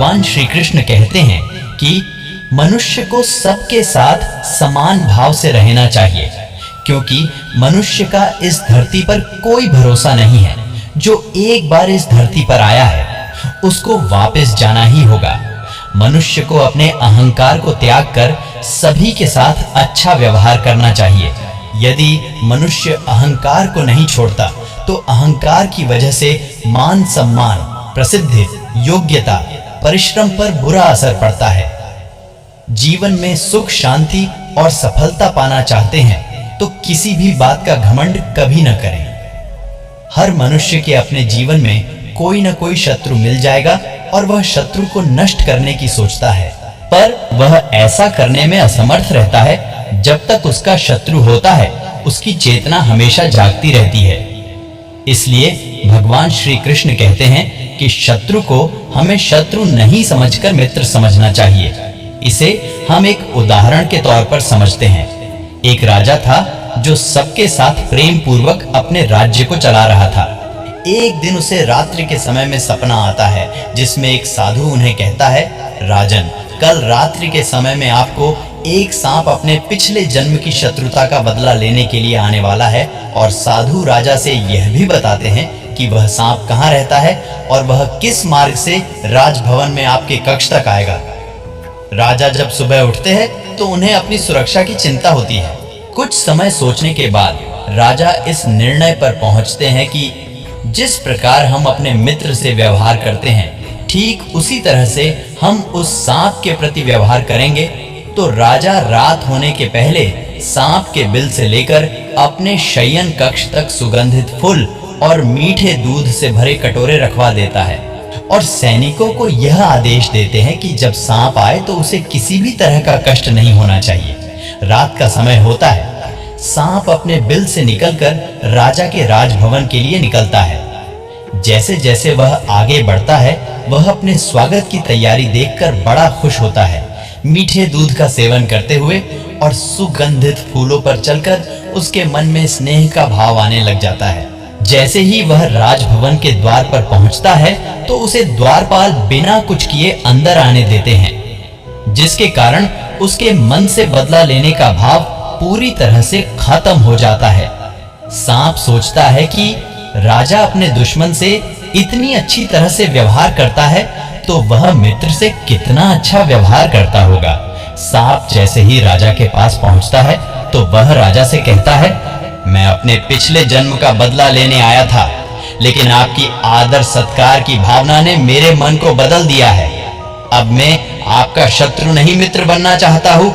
भगवान श्री कृष्ण कहते हैं कि मनुष्य को सबके साथ समान भाव से रहना चाहिए, क्योंकि मनुष्य का इस धरती पर कोई भरोसा नहीं है। जो एक बार इस धरती पर आया है उसको वापस जाना ही होगा। मनुष्य को अपने अहंकार को त्याग कर सभी के साथ अच्छा व्यवहार करना चाहिए। यदि मनुष्य अहंकार को नहीं छोड़ता तो अहंकार की वजह से मान सम्मान, प्रसिद्धि, योग्यता, परिश्रम पर बुरा असर पड़ता है। जीवन में सुख, शांति और सफलता पाना चाहते हैं तो किसी भी बात का घमंड कभी न करें। हर मनुष्य के अपने जीवन में कोई न कोई शत्रु मिल जाएगा और वह शत्रु को नष्ट करने की सोचता है, पर वह ऐसा करने में असमर्थ रहता है। जब तक उसका शत्रु होता है उसकी चेतना हमेशा जागती रहती है। इसलिए भगवान श्री कृष्ण कहते हैं कि शत्रु को हमें शत्रु नहीं समझकर मित्र समझना चाहिए। इसे हम एक उदाहरण के तौर पर समझते हैं। एक राजा था जो सबके साथ प्रेम पूर्वक अपने राज्य को चला रहा था। एक दिन उसे रात्रि के समय में सपना आता है जिसमें एक साधु उन्हें कहता है, राजन, कल रात्रि के समय में आपको एक सांप अपने पिछले जन्म की शत्रुता का बदला लेने के लिए आने वाला है। और साधु राजा से यह भी बताते हैं कि वह सांप कहाँ रहता है और वह किस मार्ग से राजभवन में आपके कक्ष तक आएगा। राजा जब सुबह उठते हैं तो उन्हें अपनी सुरक्षा की चिंता होती है। कुछ समय सोचने के बाद राजा इस निर्णय पर पहुंचते हैं कि जिस प्रकार हम अपने मित्र से व्यवहार करते हैं, ठीक उसी तरह से हम उस सांप के प्रति व्यवहार करेंगे। तो राजा रात होने के पहले सांप के बिल से लेकर अपने शयन कक्ष तक सुगंधित फूल और मीठे दूध से भरे कटोरे रखवा देता है और सैनिकों को यह आदेश देते हैं कि जब सांप आए तो उसे किसी भी तरह का कष्ट नहीं होना चाहिए। रात का समय होता है। सांप अपने बिल से निकलकर राजा के राजभवन के लिए निकलता है। जैसे जैसे वह आगे बढ़ता है वह अपने स्वागत की तैयारी देखकर बड़ा खुश होता है। मीठे दूध का सेवन करते हुए और सुगंधित फूलों पर चलकर उसके मन में स्नेह का भाव आने लग जाता है। जैसे ही वह राजभवन के द्वार पर पहुंचता है तो उसे द्वारपाल बिना कुछ किए अंदर आने देते हैं, जिसके कारण उसके मन से बदला लेने का भाव पूरी तरह से खत्म हो जाता है। सांप सोचता है कि राजा अपने दुश्मन से इतनी अच्छी तरह से व्यवहार करता है तो वह मित्र से कितना अच्छा व्यवहार करता होगा। सांप जैसे ही राजा के पास पहुंचता है तो वह राजा से कहता है, मैं अपने पिछले जन्म का बदला लेने आया था, लेकिन आपकी आदर सत्कार की भावना ने मेरे मन को बदल दिया है। अब मैं आपका शत्रु नहीं मित्र बनना चाहता हूँ।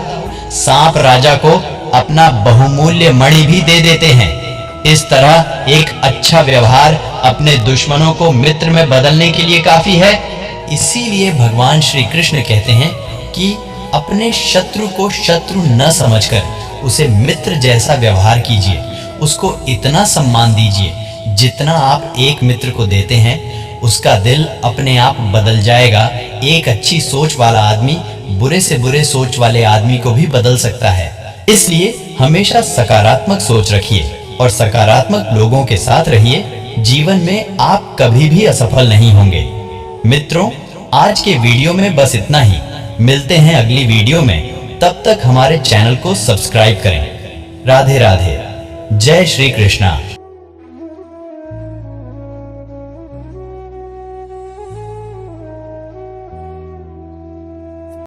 सांप राजा को अपना बहुमूल्य मणि भी दे देते हैं। इस तरह एक अच्छा व्यवहार अपने दुश्मनों को मित्र में बदलने के लिए काफी है। इसीलिए भगवान श्री कृष्ण कहते हैं कि अपने शत्रु को शत्रु न समझकर उसे मित्र जैसा व्यवहार कीजिए। उसको इतना सम्मान दीजिए जितना आप एक मित्र को देते हैं, उसका दिल अपने आप बदल जाएगा। एक अच्छी सोच वाला आदमी बुरे से बुरे सोच वाले आदमी को भी बदल सकता है। इसलिए हमेशा सकारात्मक सोच रखिए और सकारात्मक लोगों के साथ रहिए। जीवन में आप कभी भी असफल नहीं होंगे। मित्रों, आज के वीडियो में बस इतना ही। मिलते हैं अगली वीडियो में। तब तक हमारे चैनल को सब्सक्राइब करें। राधे राधे। जय श्री कृष्णा।